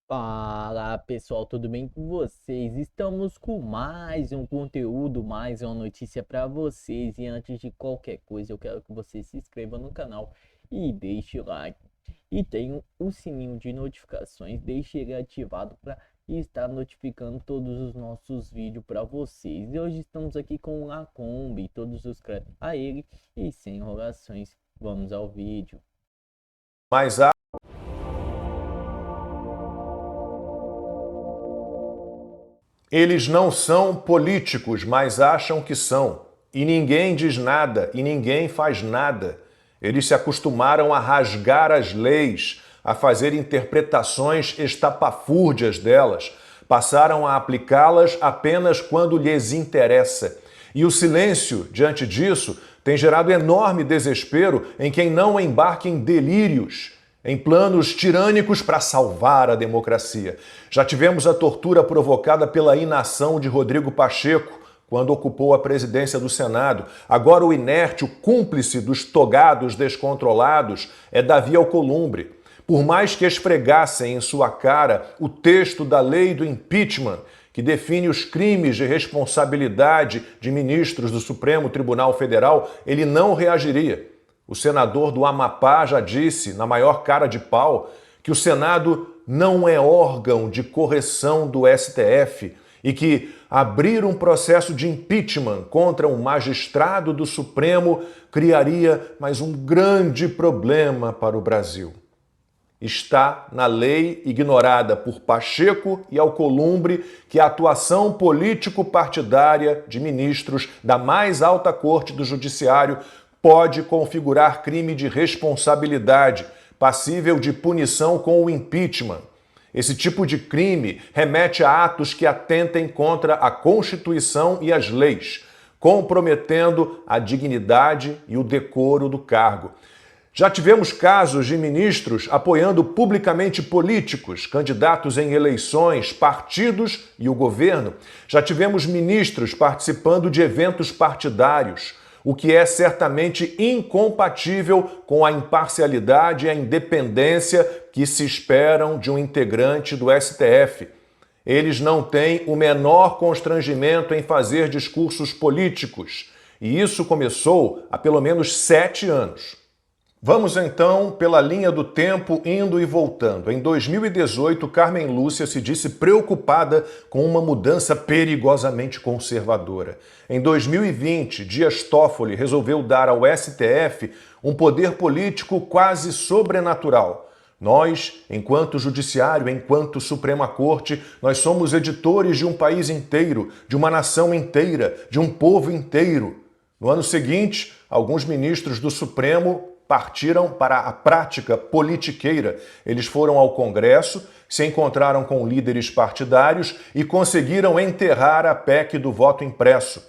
Fala pessoal, tudo bem com vocês? Estamos com mais um conteúdo, mais uma notícia para vocês. E antes de qualquer coisa, eu quero que você se inscreva no canal e deixe o like. E tem o sininho de notificações, deixe ele ativado para estar notificando todos os nossos vídeos para vocês. E hoje estamos aqui com o Lacombe, todos os créditos a ele. E sem enrolações, vamos ao vídeo. Mas eles não são políticos, mas acham que são. E ninguém diz nada, e ninguém faz nada. Eles se acostumaram a rasgar as leis, a fazer interpretações estapafúrdias delas. Passaram a aplicá-las apenas quando lhes interessa. E o silêncio, diante disso, tem gerado enorme desespero em quem não embarque em delírios, em planos tirânicos para salvar a democracia. Já tivemos a tortura provocada pela inação de Rodrigo Pacheco, quando ocupou a presidência do Senado. Agora o inerte, o cúmplice dos togados descontrolados é Davi Alcolumbre. Por mais que esfregassem em sua cara o texto da lei do impeachment, que define os crimes de responsabilidade de ministros do Supremo Tribunal Federal, ele não reagiria. O senador do Amapá já disse, na maior cara de pau, que o Senado não é órgão de correção do STF e que abrir um processo de impeachment contra um magistrado do Supremo criaria mais um grande problema para o Brasil. Está na lei ignorada por Pacheco e Alcolumbre que a atuação político-partidária de ministros da mais alta corte do Judiciário pode configurar crime de responsabilidade, passível de punição com o impeachment. Esse tipo de crime remete a atos que atentem contra a Constituição e as leis, comprometendo a dignidade e o decoro do cargo. Já tivemos casos de ministros apoiando publicamente políticos, candidatos em eleições, partidos e o governo. Já tivemos ministros participando de eventos partidários, o que é certamente incompatível com a imparcialidade e a independência que se esperam de um integrante do STF. Eles não têm o menor constrangimento em fazer discursos políticos, e isso começou há pelo menos 7 anos. Vamos então pela linha do tempo indo e voltando. Em 2018, Carmen Lúcia se disse preocupada com uma mudança perigosamente conservadora. Em 2020, Dias Toffoli resolveu dar ao STF um poder político quase sobrenatural. Nós, enquanto judiciário, enquanto Suprema Corte, nós somos editores de um país inteiro, de uma nação inteira, de um povo inteiro. No ano seguinte, alguns ministros do Supremo partiram para a prática politiqueira. Eles foram ao Congresso, se encontraram com líderes partidários e conseguiram enterrar a PEC do voto impresso.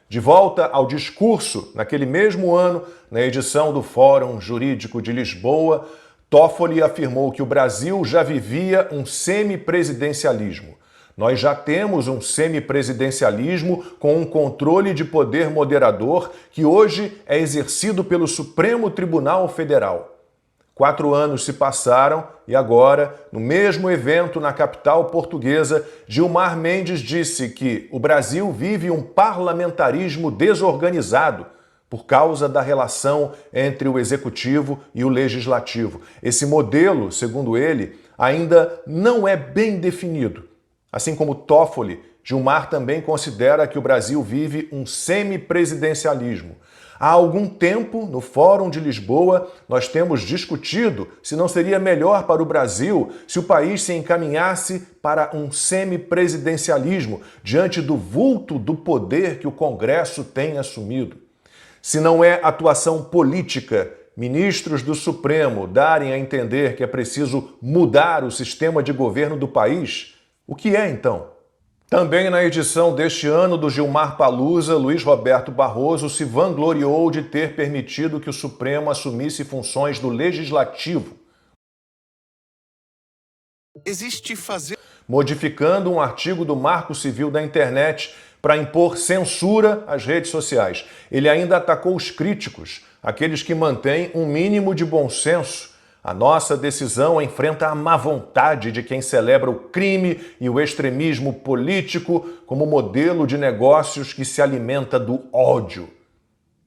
De volta ao discurso, naquele mesmo ano, na edição do Fórum Jurídico de Lisboa, Toffoli afirmou que o Brasil já vivia um semipresidencialismo. Nós já temos um semipresidencialismo com um controle de poder moderador que hoje é exercido pelo Supremo Tribunal Federal. 4 anos se passaram e agora, no mesmo evento na capital portuguesa, Gilmar Mendes disse que o Brasil vive um parlamentarismo desorganizado por causa da relação entre o executivo e o legislativo. Esse modelo, segundo ele, ainda não é bem definido. Assim como Toffoli, Gilmar também considera que o Brasil vive um semipresidencialismo. Há algum tempo, no Fórum de Lisboa, nós temos discutido se não seria melhor para o Brasil se o país se encaminhasse para um semipresidencialismo diante do vulto do poder que o Congresso tem assumido. Se não é atuação política, ministros do Supremo darem a entender que é preciso mudar o sistema de governo do país, o que é, então? Também na edição deste ano do Gilmar Palusa, Luiz Roberto Barroso se vangloriou de ter permitido que o Supremo assumisse funções do Legislativo, modificando um artigo do Marco Civil da Internet para impor censura às redes sociais. Ele ainda atacou os críticos, aqueles que mantêm um mínimo de bom senso, A nossa decisão enfrenta a má vontade de quem celebra o crime e o extremismo político como modelo de negócios que se alimenta do ódio.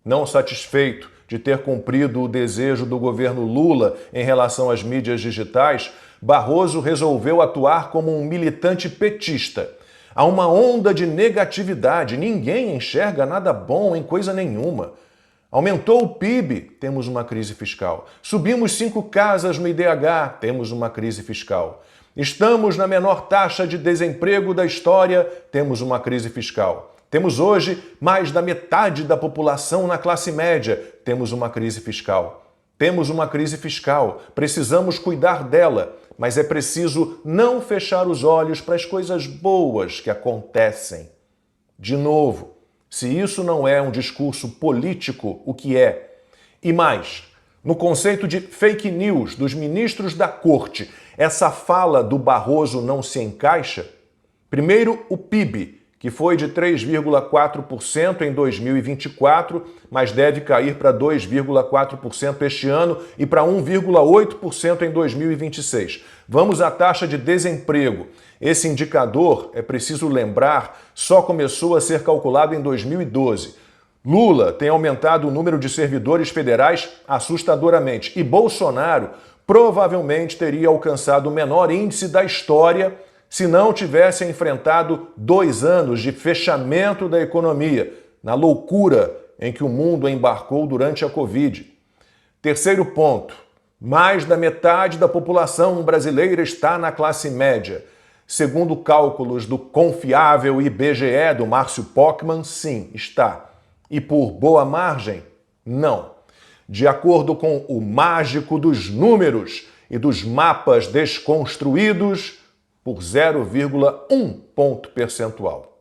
Não satisfeito de ter cumprido o desejo do governo Lula em relação às mídias digitais, Barroso resolveu atuar como um militante petista. Há uma onda de negatividade, ninguém enxerga nada bom em coisa nenhuma. Aumentou o PIB, temos uma crise fiscal. Subimos 5 casas no IDH, temos uma crise fiscal. Estamos na menor taxa de desemprego da história, temos uma crise fiscal. Temos hoje mais da metade da população na classe média, temos uma crise fiscal. Temos uma crise fiscal, precisamos cuidar dela, mas é preciso não fechar os olhos para as coisas boas que acontecem. De novo, se isso não é um discurso político, o que é? E mais, no conceito de fake news dos ministros da corte, essa fala do Barroso não se encaixa? Primeiro, o PIB, que foi de 3,4% em 2024, mas deve cair para 2,4% este ano e para 1,8% em 2026. Vamos à taxa de desemprego. Esse indicador, é preciso lembrar, só começou a ser calculado em 2012. Lula tem aumentado o número de servidores federais assustadoramente e Bolsonaro provavelmente teria alcançado o menor índice da história se não tivesse enfrentado 2 anos de fechamento da economia, na loucura em que o mundo embarcou durante a Covid. Terceiro ponto, mais da metade da população brasileira está na classe média. Segundo cálculos do confiável IBGE do Márcio Pockmann, sim, está. E por boa margem, não. De acordo com o mágico dos números e dos mapas desconstruídos, por 0,1 ponto percentual.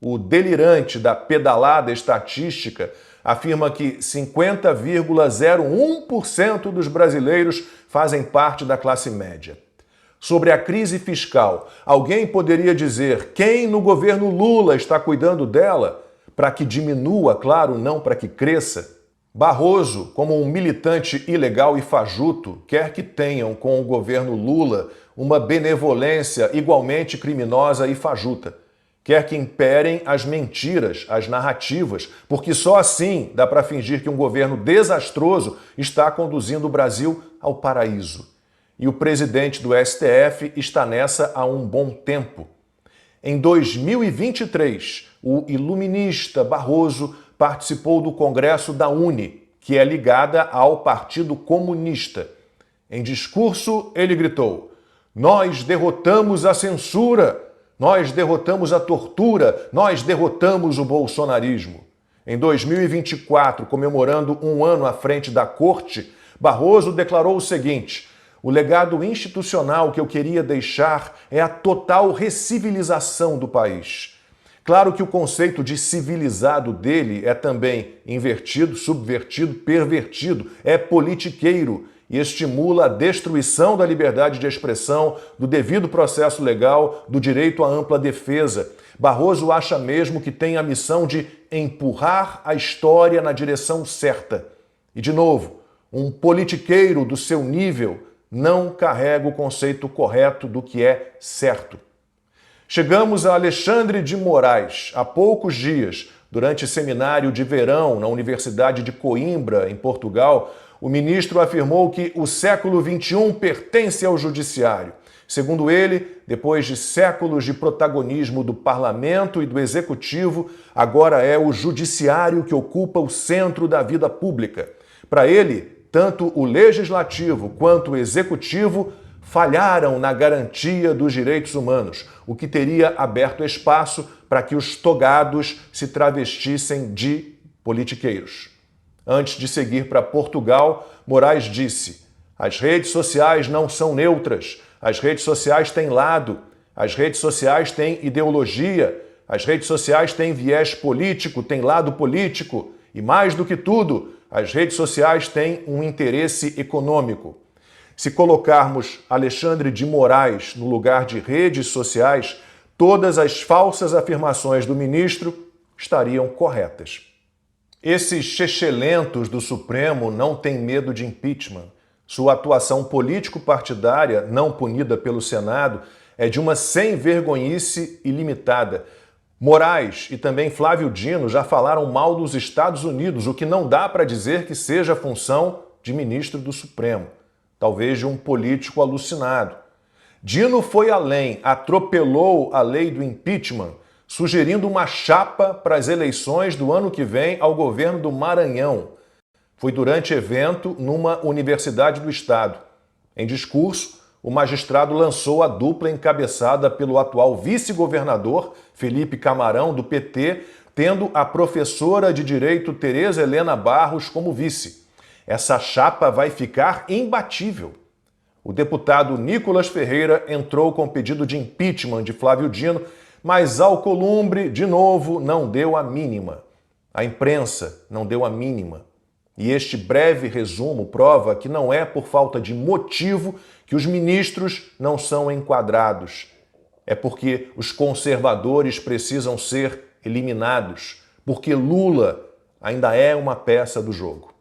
O delirante da pedalada estatística afirma que 50,01% dos brasileiros fazem parte da classe média. Sobre a crise fiscal, alguém poderia dizer quem no governo Lula está cuidando dela para que diminua, claro, não para que cresça? Barroso, como um militante ilegal e fajuto, quer que tenham com o governo Lula uma benevolência igualmente criminosa e fajuta. Quer que imperem as mentiras, as narrativas, porque só assim dá para fingir que um governo desastroso está conduzindo o Brasil ao paraíso. E o presidente do STF está nessa há um bom tempo. Em 2023, o iluminista Barroso participou do Congresso da UNE, que é ligada ao Partido Comunista. Em discurso, ele gritou: "Nós derrotamos a censura, nós derrotamos a tortura, nós derrotamos o bolsonarismo." Em 2024, comemorando um ano à frente da corte, Barroso declarou o seguinte: "O legado institucional que eu queria deixar é a total recivilização do país." Claro que o conceito de civilizado dele é também invertido, subvertido, pervertido, é politiqueiro e estimula a destruição da liberdade de expressão, do devido processo legal, do direito à ampla defesa. Barroso acha mesmo que tem a missão de empurrar a história na direção certa. E, de novo, um politiqueiro do seu nível não carrega o conceito correto do que é certo. Chegamos a Alexandre de Moraes, há poucos dias, durante seminário de verão na Universidade de Coimbra, em Portugal, o ministro afirmou que o século XXI pertence ao judiciário. Segundo ele, depois de séculos de protagonismo do parlamento e do executivo, agora é o judiciário que ocupa o centro da vida pública. Para ele, tanto o legislativo quanto o executivo falharam na garantia dos direitos humanos, o que teria aberto espaço para que os togados se travestissem de politiqueiros. Antes de seguir para Portugal, Moraes disse: "As redes sociais não são neutras, as redes sociais têm lado, as redes sociais têm ideologia, as redes sociais têm viés político, têm lado político e, mais do que tudo, as redes sociais têm um interesse econômico." Se colocarmos Alexandre de Moraes no lugar de redes sociais, todas as falsas afirmações do ministro estariam corretas. Esses chechelentos do Supremo não têm medo de impeachment. Sua atuação político-partidária, não punida pelo Senado, é de uma sem-vergonhice ilimitada. Moraes e também Flávio Dino já falaram mal dos Estados Unidos, o que não dá para dizer que seja função de ministro do Supremo, talvez de um político alucinado. Dino foi além, atropelou a lei do impeachment, sugerindo uma chapa para as eleições do ano que vem ao governo do Maranhão. Foi durante evento numa universidade do estado. Em discurso, o magistrado lançou a dupla encabeçada pelo atual vice-governador Felipe Camarão, do PT, tendo a professora de Direito Tereza Helena Barros como vice. Essa chapa vai ficar imbatível. O deputado Nicolas Ferreira entrou com pedido de impeachment de Flávio Dino, mas Alcolumbre, de novo, não deu a mínima. A imprensa não deu a mínima. E este breve resumo prova que não é por falta de motivo que os ministros não são enquadrados. É porque os conservadores precisam ser eliminados, porque Lula ainda é uma peça do jogo.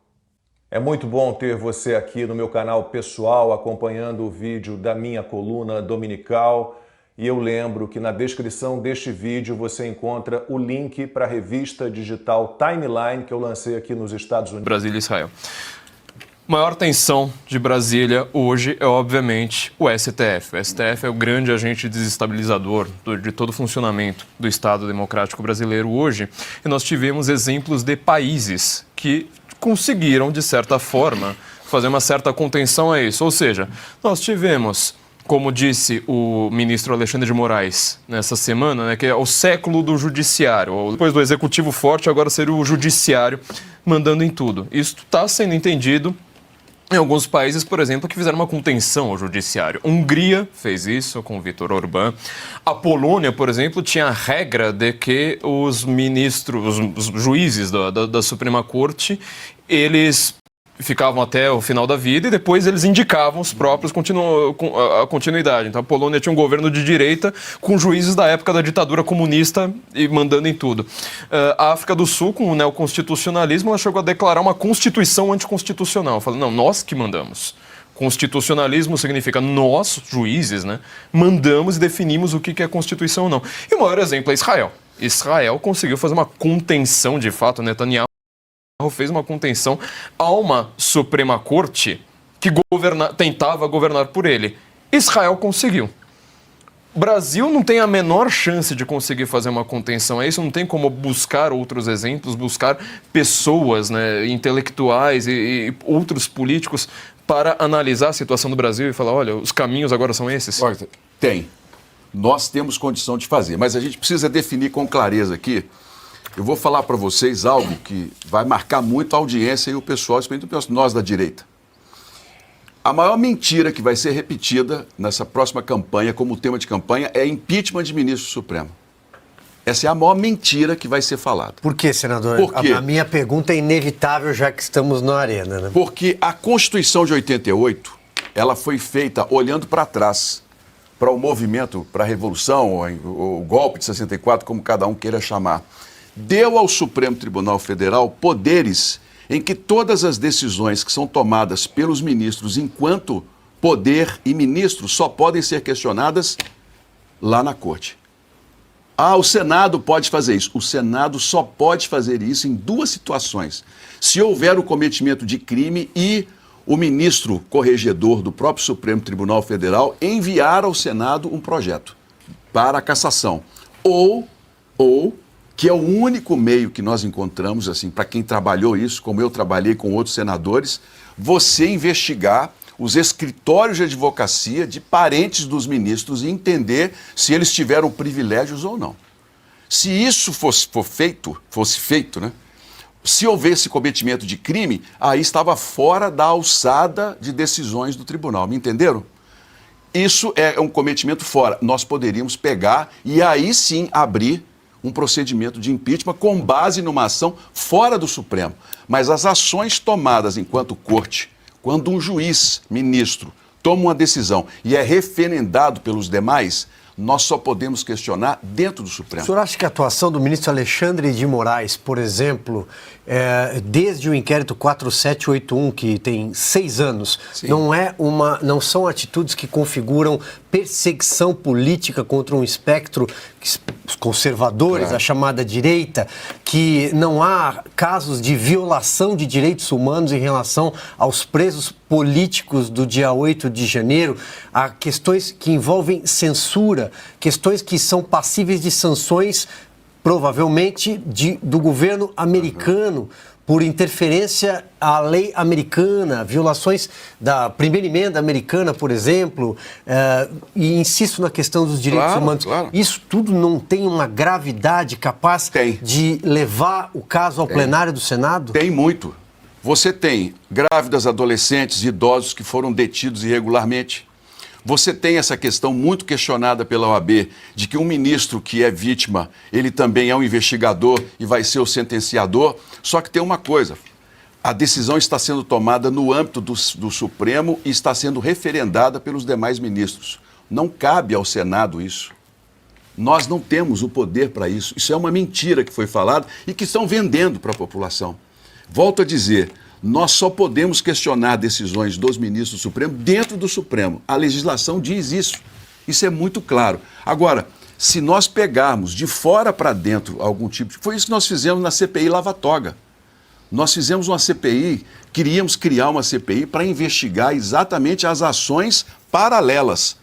É muito bom ter você aqui no meu canal pessoal acompanhando o vídeo da minha coluna dominical. E eu lembro que na descrição deste vídeo você encontra o link para a revista digital Timeline que eu lancei aqui nos Estados Unidos. Brasília e Israel. Maior tensão de Brasília hoje é, obviamente, o STF. O STF é o grande agente desestabilizador de todo o funcionamento do Estado Democrático Brasileiro hoje. E nós tivemos exemplos de países que conseguiram, de certa forma, fazer uma certa contenção a isso. Ou seja, nós tivemos, como disse o ministro Alexandre de Moraes nessa semana, né, que é o século do judiciário. Depois do executivo forte, agora seria o judiciário mandando em tudo. Isso está sendo entendido em alguns países, por exemplo, que fizeram uma contenção ao judiciário. Hungria fez isso com Viktor Orbán. A Polônia, por exemplo, tinha a regra de que os ministros, os juízes da Suprema Corte, eles ficavam até o final da vida e depois eles indicavam os próprios a continuidade. Então a Polônia tinha um governo de direita com juízes da época da ditadura comunista e mandando em tudo. A África do Sul, com o neoconstitucionalismo, ela chegou a declarar uma constituição anticonstitucional. Falando, não, nós que mandamos. Constitucionalismo significa nós, juízes, né, mandamos e definimos o que é Constituição ou não. E o maior exemplo é Israel. Israel conseguiu fazer uma contenção, de fato, Netanyahu fez uma contenção a uma Suprema Corte que tentava governar por ele. Israel conseguiu. O Brasil não tem a menor chance de conseguir fazer uma contenção a isso, não tem como buscar outros exemplos, buscar pessoas, né, intelectuais e outros políticos para analisar a situação do Brasil e falar, olha, os caminhos agora são esses? Tem. Nós temos condição de fazer, mas a gente precisa definir com clareza aqui. Eu vou falar para vocês algo que vai marcar muito a audiência e o pessoal, especialmente nós da direita. A maior mentira que vai ser repetida nessa próxima campanha, como tema de campanha, é impeachment de ministro Supremo. Essa é a maior mentira que vai ser falada. Por quê, senador? Por quê? A minha pergunta é inevitável, já que estamos na arena, né? Porque a Constituição de 88, ela foi feita olhando para trás, para o movimento, para a Revolução, o golpe de 64, como cada um queira chamar. Deu ao Supremo Tribunal Federal poderes em que todas as decisões que são tomadas pelos ministros enquanto poder e ministro só podem ser questionadas lá na Corte. Ah, o Senado pode fazer isso. O Senado só pode fazer isso em duas situações. Se houver o cometimento de crime e o ministro corregedor do próprio Supremo Tribunal Federal enviar ao Senado um projeto para a cassação. Ou que é o único meio que nós encontramos, assim, para quem trabalhou isso, como eu trabalhei com outros senadores, você investigar os escritórios de advocacia de parentes dos ministros e entender se eles tiveram privilégios ou não. Se isso fosse feito, né? Se houvesse cometimento de crime, aí estava fora da alçada de decisões do tribunal. Me entenderam? Isso é um cometimento fora. Nós poderíamos pegar e aí sim abrir um procedimento de impeachment com base numa ação fora do Supremo. Mas as ações tomadas enquanto corte, quando um juiz, ministro, toma uma decisão e é referendado pelos demais, nós só podemos questionar dentro do O Supremo. senhor acha que a atuação do ministro Alexandre de Moraes, por exemplo, desde o inquérito 4781, que tem 6 anos, Sim. não são atitudes que configuram perseguição política contra um espectro, os conservadores, Claro. a chamada direita, que não há casos de violação de direitos humanos em relação aos presos políticos do dia 8 de janeiro, há questões que envolvem censura, questões que são passíveis de sanções, provavelmente, do governo americano, por interferência à lei americana, violações da primeira emenda americana, por exemplo, e insisto na questão dos direitos Claro, humanos. claro. Isso tudo não tem uma gravidade capaz Tem. de levar o caso ao plenário do Senado? Tem muito. Você tem grávidas, adolescentes, idosos que foram detidos irregularmente. Você tem essa questão muito questionada pela OAB de que um ministro que é vítima, ele também é um investigador e vai ser o sentenciador. Só que tem uma coisa, a decisão está sendo tomada no âmbito do Supremo e está sendo referendada pelos demais ministros. Não cabe ao Senado isso. Nós não temos o poder para isso. Isso é uma mentira que foi falada e que estão vendendo para a população. Volto a dizer, nós só podemos questionar decisões dos ministros do Supremo dentro do Supremo. A legislação diz isso. Isso é muito claro. Agora, se nós pegarmos de fora para dentro algum tipo de... Foi isso que nós fizemos na CPI Lava Toga. Nós fizemos uma CPI, queríamos criar uma CPI para investigar exatamente as ações paralelas.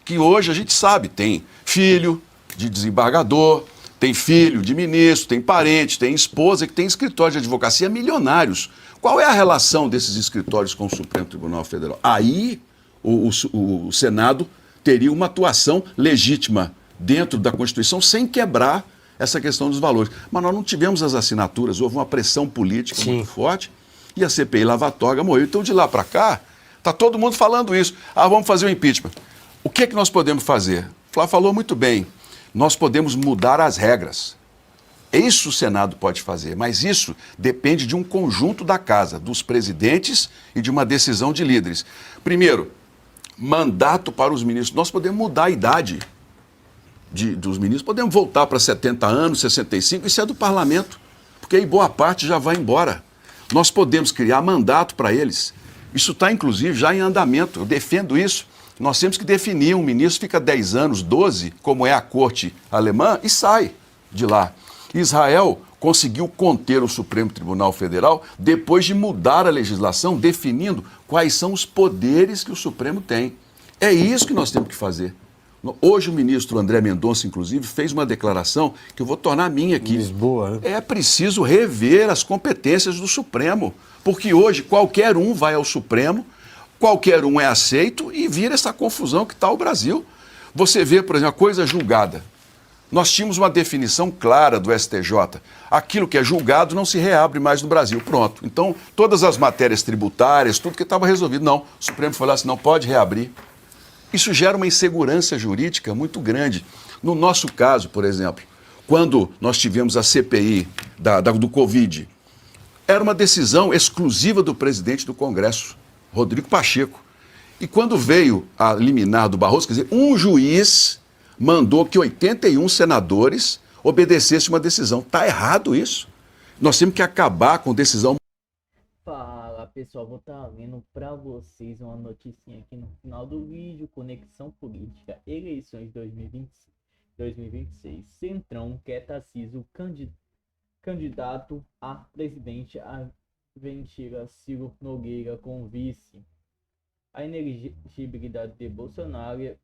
Que hoje a gente sabe, tem filho de desembargador, tem filho de ministro, tem parente, tem esposa que tem escritório de advocacia milionários. Qual é a relação desses escritórios com o Supremo Tribunal Federal? Aí o Senado teria uma atuação legítima dentro da Constituição sem quebrar essa questão dos valores. Mas nós não tivemos as assinaturas, houve uma pressão política muito forte e a CPI Lava Toga morreu. Então, de lá para cá, está todo mundo falando isso. Vamos fazer o impeachment. O que é que nós podemos fazer? Flávio falou muito bem. Nós podemos mudar as regras. Isso o Senado pode fazer, mas isso depende de um conjunto da casa, dos presidentes e de uma decisão de líderes. Primeiro, mandato para os ministros. Nós podemos mudar a idade dos ministros, podemos voltar para 70 anos, 65, isso é do parlamento, porque aí boa parte já vai embora. Nós podemos criar mandato para eles. Isso está, inclusive, já em andamento. Eu defendo isso. Nós temos que definir, um ministro fica 10 anos, 12, como é a corte alemã, e sai de lá. Israel conseguiu conter o Supremo Tribunal Federal depois de mudar a legislação, definindo quais são os poderes que o Supremo tem. É isso que nós temos que fazer. Hoje o ministro André Mendonça, inclusive, fez uma declaração que eu vou tornar minha aqui. Lisboa, né? É preciso rever as competências do Supremo, porque hoje qualquer um vai ao Supremo, qualquer um é aceito e vira essa confusão que está o Brasil. Você vê, por exemplo, a coisa julgada. Nós tínhamos uma definição clara do STJ. Aquilo que é julgado não se reabre mais no Brasil. Pronto. Então, todas as matérias tributárias, tudo que estava resolvido. Não, o Supremo falou assim, não pode reabrir. Isso gera uma insegurança jurídica muito grande. No nosso caso, por exemplo, quando nós tivemos a CPI do Covid, era uma decisão exclusiva do presidente do Congresso, Rodrigo Pacheco. E quando veio a liminar do Barroso, quer dizer, um juiz mandou que 81 senadores obedecessem uma decisão. Está errado isso. Nós temos que acabar com decisão. Fala pessoal, vou estar lendo para vocês uma noticinha aqui no final do vídeo. Conexão Política, eleições 2026. Centrão quer Tarcísio candidato a presidente, aventura Ciro Nogueira com vice. A inelegibilidade de Bolsonaro é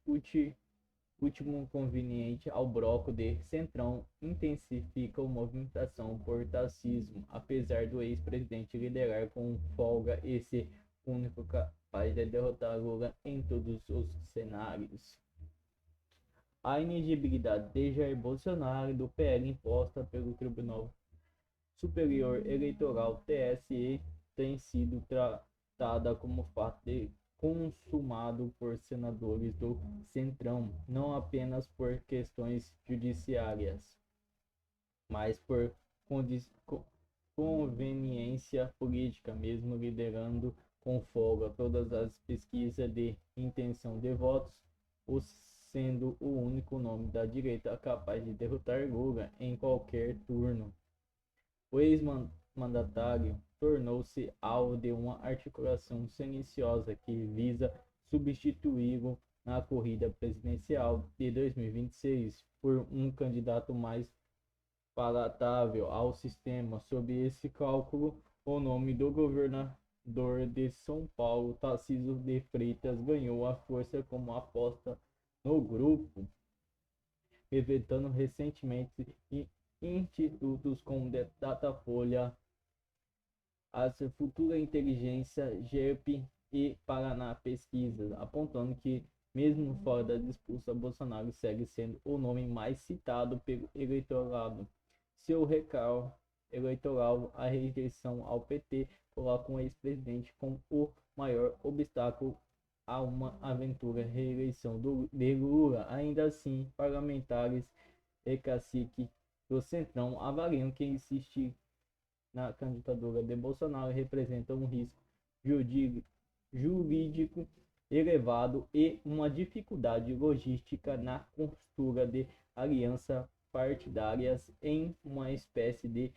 último conveniente ao bloco de Centrão intensifica a movimentação por Tarcísio, apesar do ex-presidente liderar com folga e ser o único capaz de derrotar Lula em todos os cenários. A inelegibilidade de Jair Bolsonaro do PL imposta pelo Tribunal Superior Eleitoral TSE tem sido tratada como fato consumado por senadores do Centrão, não apenas por questões judiciárias, mas por conveniência política, mesmo liderando com folga todas as pesquisas de intenção de votos, ou sendo o único nome da direita capaz de derrotar Lula em qualquer turno. O ex-mandatário tornou-se alvo de uma articulação silenciosa que visa substituí-lo na corrida presidencial de 2026 por um candidato mais palatável ao sistema. Sob esse cálculo, o nome do governador de São Paulo, Tarcísio de Freitas, ganhou a força como aposta no grupo, revelando recentemente institutos como Datafolha, a futura inteligência GEP e Paraná Pesquisas, apontando que, mesmo fora da disputa, Bolsonaro segue sendo o nome mais citado pelo eleitorado. Seu recall eleitoral, a rejeição ao PT, coloca o ex-presidente como o maior obstáculo a uma aventura reeleição de Lula. Ainda assim, parlamentares e caciques do Centrão avaliam que insistir na candidatura de Bolsonaro representa um risco jurídico elevado e uma dificuldade logística na costura de alianças partidárias, em uma espécie de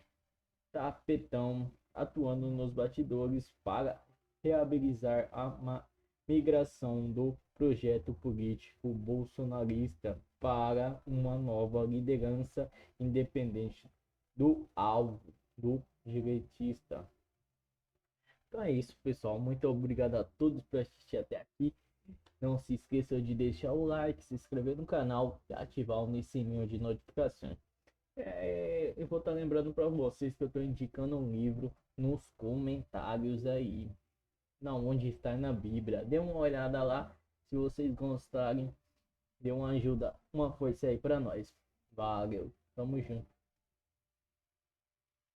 tapetão atuando nos bastidores para reabilitar a migração do projeto político bolsonarista para uma nova liderança independente do alvo do direitista. Então é isso, pessoal. Muito obrigado a todos por assistir até aqui. Não se esqueçam de deixar o like, se inscrever no canal e ativar o sininho de notificações. Eu vou estar lembrando para vocês que eu estou indicando um livro nos comentários aí, onde está na Bíblia. Dê uma olhada lá, se vocês gostarem, dê uma ajuda, uma força aí para nós. Valeu, tamo junto.